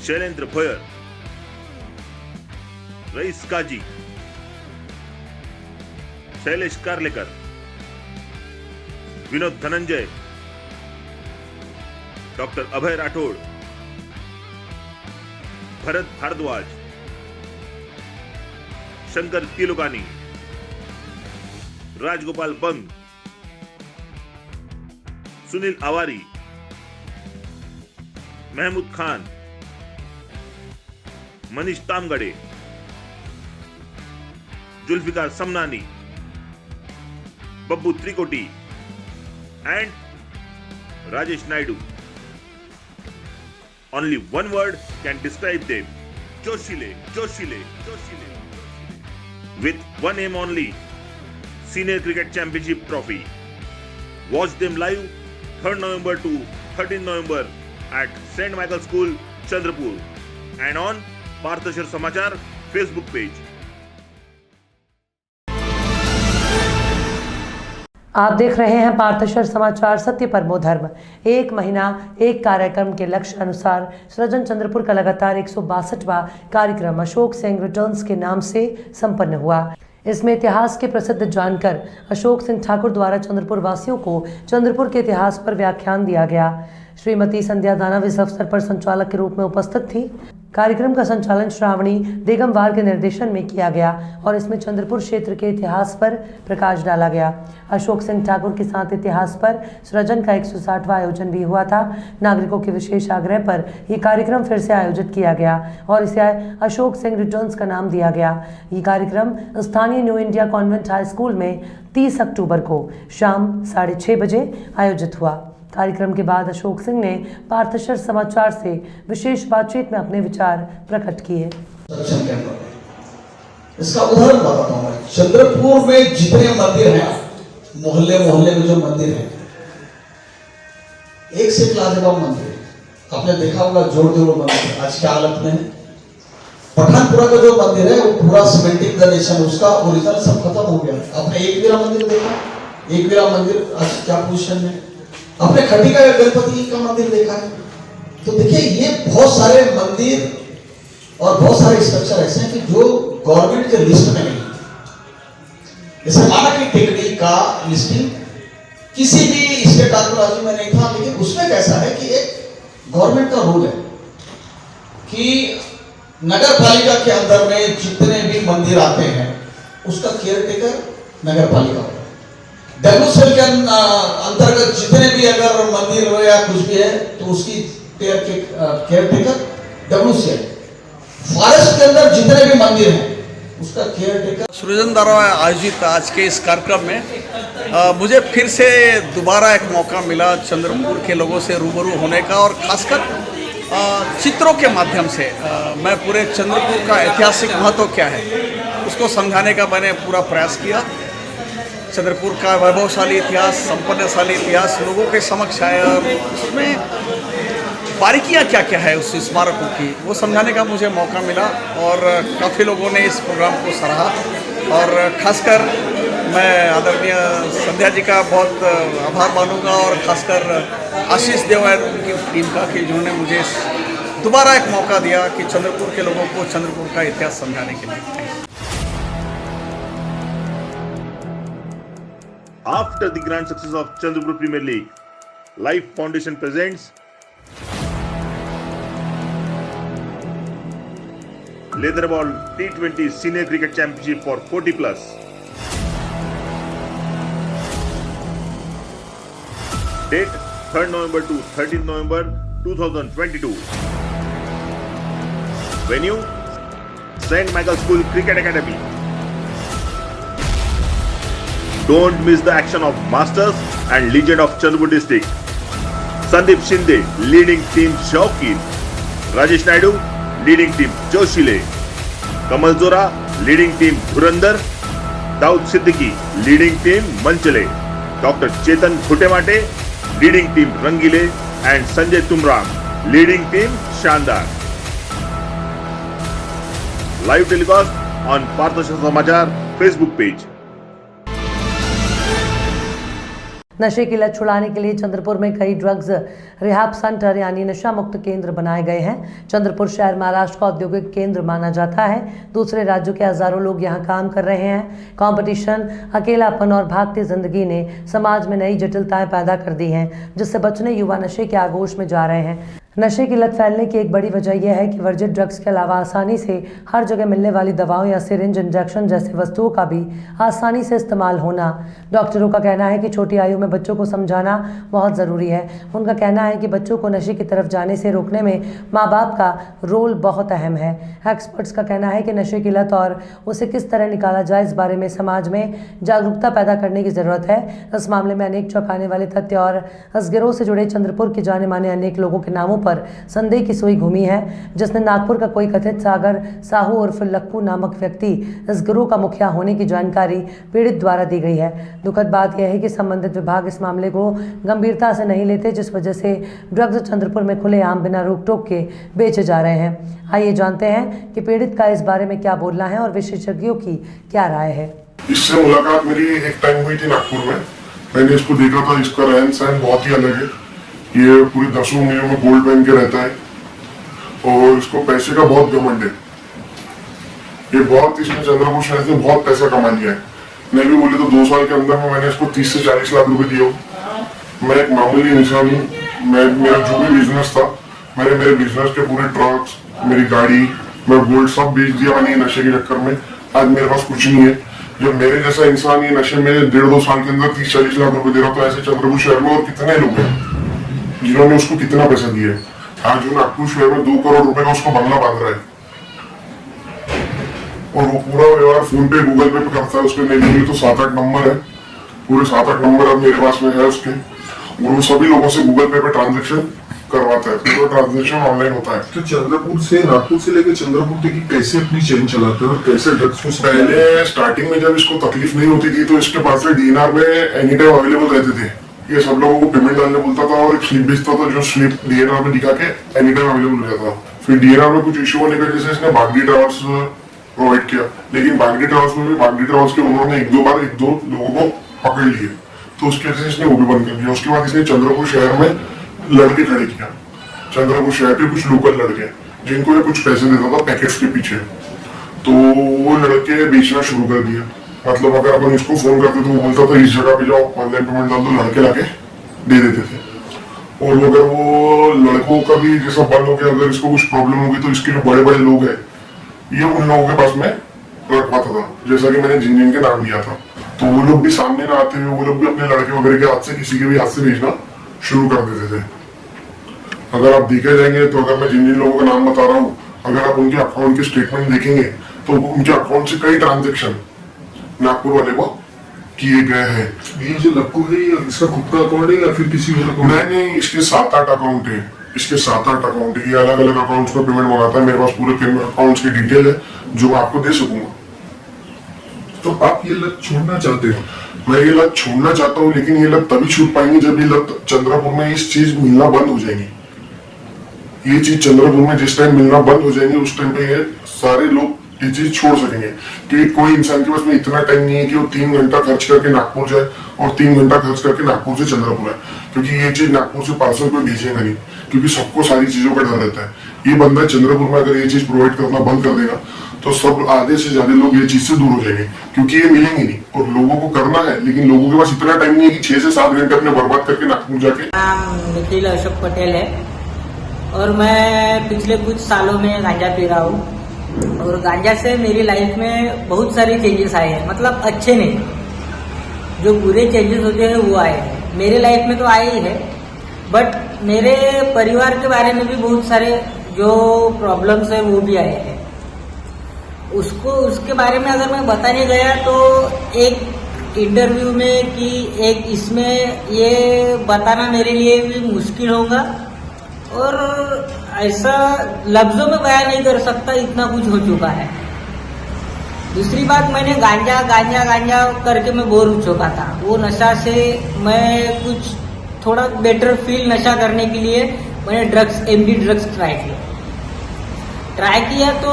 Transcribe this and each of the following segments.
Shailendra Bhoyar, rice Qazi, Shailesh Karlekar, Vinod Dhananjay, doctor Abhay Rathore, Bharat Bhardwaj, Shankar तिलुकानी, Rajagopal Bang, Sunil Awari, Mahmood Khan, Manish तामगड़े, Zulfikar Samnani, Babbu त्रिकोटी and Rajesh Naidu. Only one word can describe them. Joshile, Joshile, Joshile. With one aim only, Senior Cricket Championship Trophy. Watch them live 3rd November to 13th November at St. Michael School, Chandrapur and on Parthashar Samachar Facebook page. आप देख रहे हैं पार्थशर समाचार सत्य परमो धर्म। एक महीना एक कार्यक्रम के लक्ष्य अनुसार सृजन चंद्रपुर का लगातार 162वां कार्यक्रम अशोक सिंह रिटर्न्स के नाम से संपन्न हुआ। इसमें इतिहास के प्रसिद्ध जानकर अशोक सिंह ठाकुर द्वारा चंद्रपुर वासियों को चंद्रपुर के इतिहास पर व्याख्यान दिया गया। श्रीमती संध्या दानव इस अवसर पर संचालक के रूप में उपस्थित थी। कार्यक्रम का संचालन श्रावणी देगमवार के निर्देशन में किया गया और इसमें चंद्रपुर क्षेत्र के इतिहास पर प्रकाश डाला गया। अशोक सिंह ठाकुर के साथ इतिहास पर सृजन का 160वां आयोजन भी हुआ था। नागरिकों के विशेष आग्रह पर यह कार्यक्रम फिर से आयोजित किया गया और इसे अशोक सिंह रिटर्न्स का नाम दिया गया। ये कार्यक्रम स्थानीय new India convent high school में 30 अक्टूबर को शाम 6:30 बजे आयोजित हुआ। कार्यक्रम के बाद अशोक सिंह ने पार्थशर समाचार से विशेष बातचीत में अपने विचार प्रकट किए। इसका उदाहरण बताता हूँ मैं। चंद्रपुर में जितने मंदिर हैं, मोहल्ले मोहल्ले में जो मंदिर है, एक से एक लाजवाब मंदिर। आपने देखा होगा जोड़देव मंदिर आज क्या हालत में है। पठानपुरा का जो मंदिर है वो पूरा सीमेंटिंग द नेशन, उसका ओरिजिनल सब खत्म हो गया। आपने एकवीरा मंदिर देखा, एकवीरा मंदिर आज क्या पोजीशन में। आपने खटिका गणपति का मंदिर देखा है। तो देखिए ये बहुत सारे मंदिर और बहुत सारे स्ट्रक्चर ऐसे हैं कि जो गवर्नमेंट के लिस्ट में नहीं। जैसे माना कि टेकड़ी का लिस्टिंग किसी भी स्टेट राज्य में नहीं था, लेकिन उसमें कैसा है कि एक गवर्नमेंट का रूल है कि नगर पालिका के अंदर में जितने भी मंदिर आते हैं उसका केयर टेकर नगर पालिका होता है। डेवलपमेंट के अंतर्गत जितने भी अगर मंदिर हो या कुछ भी है तो उसकी केयर टेकर डब्ल्यूसी है। फॉरेस्ट के अंदर जितने भी मंदिर हैं उसका केयर टेकर। सृजन द्वारा आयोजित आज के इस कार्यक्रम में मुझे फिर से दोबारा एक मौका मिला चंद्रपुर के लोगों से रूबरू होने का और खासकर चित्रों के माध्यम से मैं पूरे चंद्रपुर का ऐतिहासिक महत्व क्या है उसको समझाने का मैंने पूरा प्रयास किया। चंद्रपुर का वैभवशाली इतिहास, संपन्नशाली इतिहास लोगों के समक्ष आया और उसमें बारीकियां क्या क्या है उस स्मारकों की वो समझाने का मुझे मौका मिला और काफ़ी लोगों ने इस प्रोग्राम को सराहा और खासकर मैं आदरणीय संध्या जी का बहुत आभार मानूंगा और खासकर आशीष देवा उनकी टीम का कि जिन्होंने मुझे दोबारा एक मौका दिया कि चंद्रपुर के लोगों को चंद्रपुर का इतिहास समझाने के लिए। After the grand success of Chandrapur Premier League, Life Foundation presents Leatherball T20 Senior Cricket Championship for 40+. Date 3rd November to 13th November 2022. Venue St. Michael School Cricket Academy. Don't miss the action of Masters and Legend of Chandrapur District. Sandeep Shinde leading team Shaukin, Rajesh Naidu leading team Joshile, Kamal Zora leading team Dhurandhar, Daud Siddiqui leading team Manchale, Dr. Chetan Bhutemate leading team Rangile and Sanjay Tumram leading team Shandar. Live telecast on Parthashar Samachar Facebook page. नशे की लत छुड़ाने के लिए चंद्रपुर में कई drugs rehab centre यानी नशा मुक्त केंद्र बनाए गए हैं। चंद्रपुर शहर महाराष्ट्र का औद्योगिक केंद्र माना जाता है। दूसरे राज्यों के हजारों लोग यहां काम कर रहे हैं। कंपटीशन, अकेलापन और भागती जिंदगी ने समाज में नई जटिलताएं पैदा कर दी हैं, जिससे बचने युवा नशे के आगोश में जा रहे हैं। नशे की लत फैलने की एक बड़ी वजह यह है कि वर्जित ड्रग्स के अलावा आसानी से हर जगह मिलने वाली दवाओं या सिरिंज, इंजेक्शन जैसी वस्तुओं का भी आसानी से इस्तेमाल होना। डॉक्टरों का कहना है कि छोटी आयु में बच्चों को समझाना बहुत ज़रूरी है। उनका कहना है कि बच्चों को नशे की तरफ जाने से रोकने में माँ बाप का रोल बहुत अहम है। एक्सपर्ट्स का कहना है कि नशे की लत और उसे किस तरह निकाला जाए, इस बारे में समाज में जागरूकता पैदा करने की ज़रूरत है। इस मामले में अनेक चौंकाने वाले तथ्य और इस गिरोह से जुड़े चंद्रपुर के जाने माने अनेक लोगों के नामों पर संदेह की सुई घूमी है, जिसने नागपुर का कोई कथित सागर साहू उर्फ लक्कू नामक व्यक्ति इस गिरोह का मुखिया होने की जानकारी पीड़ित द्वारा दी गई है। दुखद बात यह है कि संबंधित विभाग इस मामले को गंभीरता से नहीं लेते, जिस वजह से ड्रग्स चंद्रपुर में खुलेआम बिना रोक टोक के बेचे जा रहे हैं। आइए जानते हैं कि पीड़ित का इस बारे में क्या बोलना है और विशेषज्ञों की क्या राय है। इससे मुलाकात मेरी एक टाइम हुई थी नागपुर में। मैंने इसको देखा था, इसका रहन सहन बहुत ही अलग है। ये पूरी 10 उंगलियों में गोल्ड पहन के रहता है और इसको पैसे का बहुत घमंड है। ये बहुत, इसने चंद्रपुर शहर से बहुत पैसा कमा लिया है। मैं भी बोले तो 2 साल के अंदर में मैंने इसको 30 से 40 लाख रुपए दिए हो। मैं एक मामूली इंसान हूँ। मेरा जो भी बिजनेस था, मैंने मेरे बिजनेस के पूरे ट्रक्स, मेरी गाड़ी, मैं गोल्ड सब बेच दिया मैंने नशे के चक्कर में। आज मेरे पास कुछ नहीं है। जब मेरे जैसा इंसान ये नशे में 1.5-2 साल के अंदर 30-40 लाख रुपए दे रहा, तो ऐसे चंद्रपुर शहर में और कितने लोग हैं जिन्होंने उसको कितना पैसा दिया है। आज वो नागपुर शहर में 2 करोड़ रुपए का उसको बंगला बांध रहा है और वो पूरा व्यवहार फोन पे, गूगल पे करता है। उसके नहीं तो 7-8 नंबर है, पूरे 7-8 नंबर अब मेरे पास में है उसके, और वो सभी लोगों से गूगल पे ट्रांजेक्शन करवाता है। फिर वो ट्रांजेक्शन ऑनलाइन होता है। तो चंद्रपुर से, नागपुर से लेकर चंद्रपुर तक कैसे अपनी चेन चलाते हैं और कैसे ड्रग्स को पहले स्टार्टिंग में जब इसको तकलीफ नहीं होती थी तो इसके पास में डीएनआर में एनी टाइम अवेलेबल रहते थे। ये सब लोगों को पेमेंट डालने बोलता था और एक स्लिप भेजता था, जो स्लिप डीएनआर में दिखा के एनी टाइम अवेलेबल हो जाता। फिर डीएनआर में कुछ इश्यू होने की वजह से इसने बागडी ट्रैवल्स प्रोवाइड किया, लेकिन बागडी ट्रैवल्स में भी बागडी ट्रैवल्स के उन्होंने 1-2 बार 1-2 लोगों को पकड़ लिए, तो उसकी वजह से इसने वो भी बंद कर दिया। उसके बाद इसने चंद्रपुर शहर में लड़के खड़े किया। चंद्रपुर शहर के कुछ लोकल लड़के जिनको ये कुछ पैसे देता था पैकेट्स के पीछे, तो वो लड़के बेचना शुरू कर दिया। मतलब अगर अपन इसको फोन करते तो वो बोलता था इस जगह पे जाओ, ऑनलाइन पेमेंट डाल दो, लड़के लाके दे देते थे। और अगर वो लड़कों का भी जैसा बंद हो गया, अगर इसको कुछ प्रॉब्लम होगी तो इसके जो बड़े बड़े लोग हैं ये उन लोगों के पास में रखवाता था, जैसा कि मैंने जिन के नाम लिया था। तो वो लोग भी सामने ना आते हुए वो लोग भी अपने लड़के वगैरह के हाथ से, किसी के भी हाथ से भेजना शुरू कर देते थे। अगर आप देखे जाएंगे तो अगर मैं जिन लोगों का नाम बता रहा हूँ, अगर आप उनके अकाउंट के स्टेटमेंट देखेंगे तो उनके अकाउंट से कई ट्रांजेक्शन नागपुर वाले को किए गए हैं। ये जो लक्कू है ये इसका खुद का अकाउंट है या फिर किसी और अकाउंट? नहीं, इसके 7-8 अकाउंट है। इसके 7-8 अकाउंट है। ये अलग अलग अकाउंट्स पर पेमेंट मंगाता है। मेरे पास पूरे अकाउंट्स की डिटेल है जो मैं आपको दे सकूंगा। तो आप ये लत छोड़ना चाहते हो? मैं ये लत छोड़ना चाहता हूँ, लेकिन ये लत तभी छूट पाएंगे जब ये लत चंद्रपुर में इस चीज मिलना बंद हो जाएगी। ये चीज चंद्रपुर में जिस टाइम मिलना बंद हो जाएंगे उस टाइम पे ये सारे लोग ये चीज छोड़ सकेंगे। क्योंकि कोई इंसान के पास में इतना टाइम नहीं है कि वो 3 घंटा खर्च करके नागपुर जाए और 3 घंटा खर्च करके नागपुर से चंद्रपुर आए, क्योंकि ये चीज नागपुर से पार्सल पे भेजेगा नहीं, क्योंकि सबको सारी चीजों का डर रहता है। ये बंदा चंद्रपुर में अगर ये चीज प्रोवाइड करना बंद कर देगा तो सब आधे से ज्यादा लोग ये चीज से दूर हो जाएंगे, क्योंकि ये मिलेंगे नहीं। और लोगों को करना है, लेकिन लोगों के पास इतना टाइम नहीं है कि 6 से 7 घंटे अपने बर्बाद करके नागपुर जाके। नाम निखिल अशोक पटेल है और मैं पिछले कुछ सालों में गांजा पी रहा हूँ और गांजा से मेरी लाइफ में बहुत सारे चेंजेस आए हैं। मतलब अच्छे नहीं, जो बुरे चेंजेस होते हैं वो आए हैं। मेरे लाइफ में तो आए ही है, बट मेरे परिवार के बारे में भी बहुत सारे जो प्रॉब्लम्स है वो भी आए हैं। उसके बारे में अगर मैं बताने गया तो एक इंटरव्यू में कि एक इसमें ये बताना मेरे लिए भी मुश्किल होगा और ऐसा लफ्जों में बयान नहीं कर सकता, इतना कुछ हो चुका है। दूसरी बात, मैंने गांजा गांजा गांजा करके मैं बोर हो चुका था। वो नशा से मैं कुछ थोड़ा बेटर फील नशा करने के लिए मैंने एमडी ड्रग्स ट्राई किया तो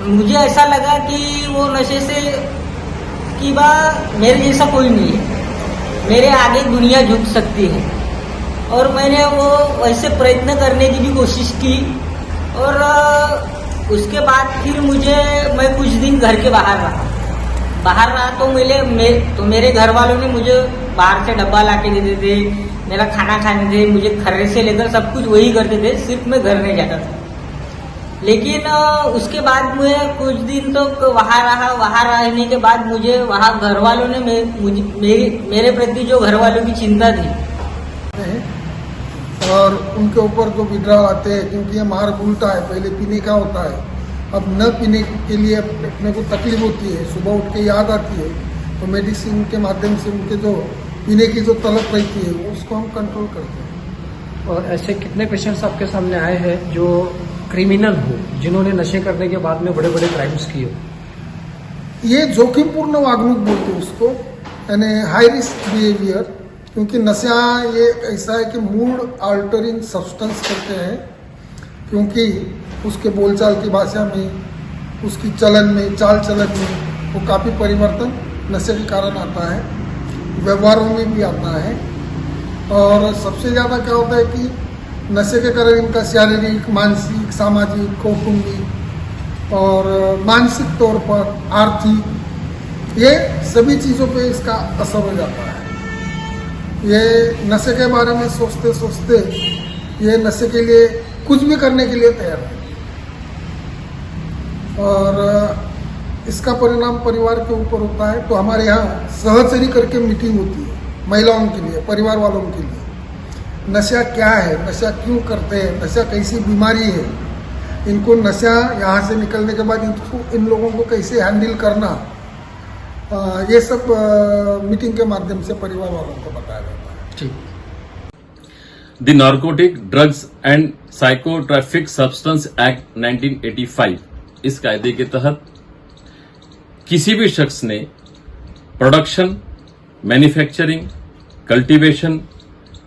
मुझे ऐसा लगा कि वो नशे से कि मेरे जैसा कोई नहीं है। मेरे आगे दुनिया झुक सकती है। और मैंने वो वैसे प्रयत्न करने की भी कोशिश की और उसके बाद फिर मैं कुछ दिन घर के बाहर रहा तो मेरे घर वालों ने मुझे बाहर से डब्बा ला के देते थे, मेरा खाना खाने थे, मुझे खर्रे से लेकर सब कुछ वही करते थे, सिर्फ मैं घर नहीं जाता था। लेकिन उसके बाद मैं कुछ दिन तो वहाँ रहने के बाद मुझे वहाँ घर वालों ने मेरे प्रति जो घर वालों की चिंता थी और उनके ऊपर जो विड्रॉल आते हैं, क्योंकि ये मार्ग उल्टा है, पहले पीने का होता है, अब न पीने के लिए अपने को तकलीफ होती है, सुबह उठ के याद आती है, तो मेडिसिन के माध्यम से उनके जो पीने की जो तलब रहती है उसको हम कंट्रोल करते हैं। और ऐसे कितने पेशेंट्स आपके सामने आए हैं जो क्रिमिनल हो, जिन्होंने नशे करने के बाद में बड़े बड़े क्राइम्स किए हो? ये जोखिमपूर्ण वागणूक बोलते हैं उसको, यानी हाई रिस्क बिहेवियर, क्योंकि नशा ये ऐसा है कि मूड अल्टरिंग सब्सटेंस करते हैं, क्योंकि उसके बोलचाल की भाषा में, उसकी चलन में, चाल चलन में वो काफ़ी परिवर्तन नशे के कारण आता है, व्यवहारों में भी आता है। और सबसे ज़्यादा क्या होता है कि नशे के कारण इनका शारीरिक, मानसिक, सामाजिक, कौटुंबिक और मानसिक तौर पर आर्थिक, ये सभी चीज़ों पे इसका असर हो जाता है। ये नशे के बारे में सोचते सोचते ये नशे के लिए कुछ भी करने के लिए तैयार है और इसका परिणाम परिवार के ऊपर होता है। तो हमारे यहाँ सहचरी करके मीटिंग होती है महिलाओं के लिए, परिवार वालों के लिए। नशा क्या है, नशा क्यों करते हैं, नशा कैसी बीमारी है, इनको नशा यहाँ से निकलने के बाद इन लोगों को कैसे हैंडल करना, ये सब मीटिंग के माध्यम से परिवार वालों को बताया जाता है। ठीक। The narcotic drugs and psychotropic substances act 1985, इस कायदे के तहत किसी भी शख्स ने production, manufacturing, cultivation,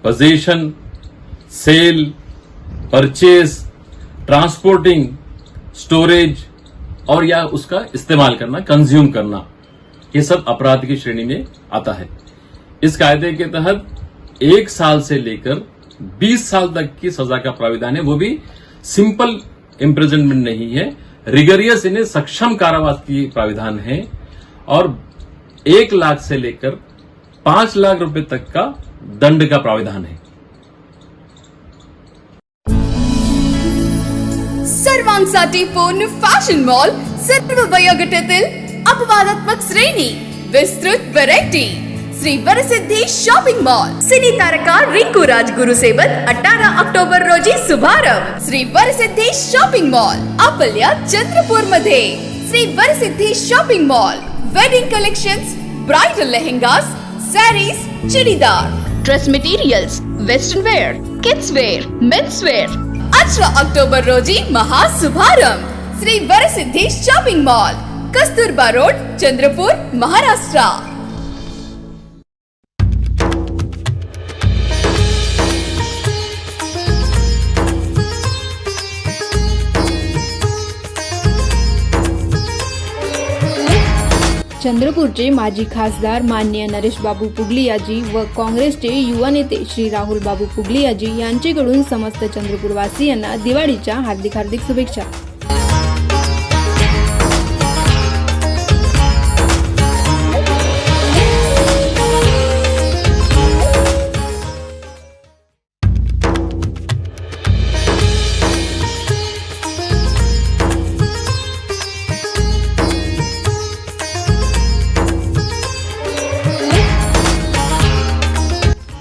possession, sale, purchase, transporting, storage और या उसका इस्तेमाल करना, कंज्यूम करना, ये सब अपराध की श्रेणी में आता है। इस कायदे के तहत 1 साल से लेकर 20 साल तक की सजा का प्राविधान है, वो भी सिंपल इम्प्रिजनमेंट नहीं है, रिगरियस इन्हें सक्षम कारावास की प्राविधान है और 1 लाख से लेकर 5 लाख रुपए तक का दंड का प्राविधान है। सर्वांसाठी पूर्ण फॅशन मॉल, सर्व वयोगटातील अपवादात्मक श्रेणी, विस्तृत variety, Shri Varsiddhi shopping mall, सिनी तारका रिंकू राजगुरू सोबत 18 ऑक्टोबर रोजी शुभारंभ। श्री वरसिद्धी शॉपिंग मॉल आपल्या चंद्रपूर मध्ये। Shri Varsiddhi shopping mall, wedding collections, bridal lehengas, saris, churidar, dress materials, western wear, kids wear, men's wear. 18 October रोजी महाशुभारंभ। Shri Varsiddhi shopping mall, Kasturba road, Chandrapur, Maharashtra. चंद्रपूरचे माजी खासदार माननीय नरेश बाबू पुगलियाजी व काँग्रेसचे युवा नेते श्री राहुल बाबू पुगलियाजी यांच्याकडून समस्त चंद्रपूरवासियांना दिवाळीच्या हार्दिक शुभेच्छा।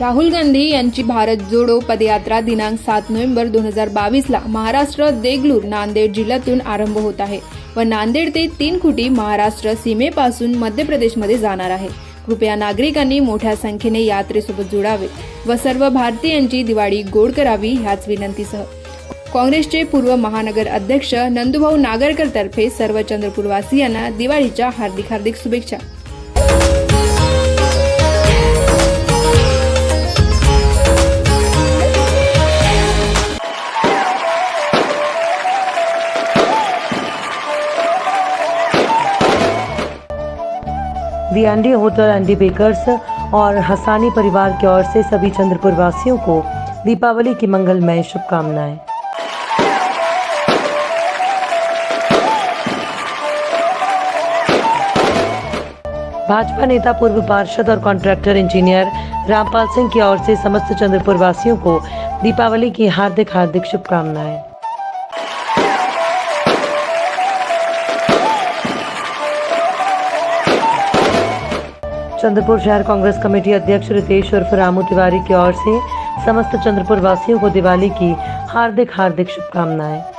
राहुल गांधी यांची भारत जोडो पदयात्रा दिनांक 7 नोव्हेंबर 2022 ला महाराष्ट्र देगलूर नांदेड जिल्ह्यातून आरंभ होत आहे व नांदेड ते 3 खुटी महाराष्ट्र सीमेपासून मध्य प्रदेशमध्ये जाणार आहे। कृपया नागरिकांनी मोठ्या संख्येने यात्रेसोबत जोडावे व सर्व भारतीयांची दिवाळी गोड करावी ह्याच विनंतीसह काँग्रेसचे पूर्व महानगर अध्यक्ष नंदुभाऊ नागरकर तर्फे सर्व चंद्रपूरवासियांना दिवाळीच्या हार्दिक शुभेच्छा। The Andy Hotel, Andy Bakers, और हसानी परिवार की ओर से सभी चंद्रपुर वासियों को दीपावली की मंगलमय शुभकामनाएं। भाजपा नेता पूर्व पार्षद और कॉन्ट्रैक्टर इंजीनियर रामपाल सिंह की ओर से समस्त चंद्रपुर वासियों को दीपावली की हार्दिक शुभकामनाएं। चंद्रपुर शहर कांग्रेस कमेटी अध्यक्ष रितेश उर्फ रामू तिवारी की ओर से समस्त चंद्रपुर वासियों को दिवाली की हार्दिक शुभकामनाएं।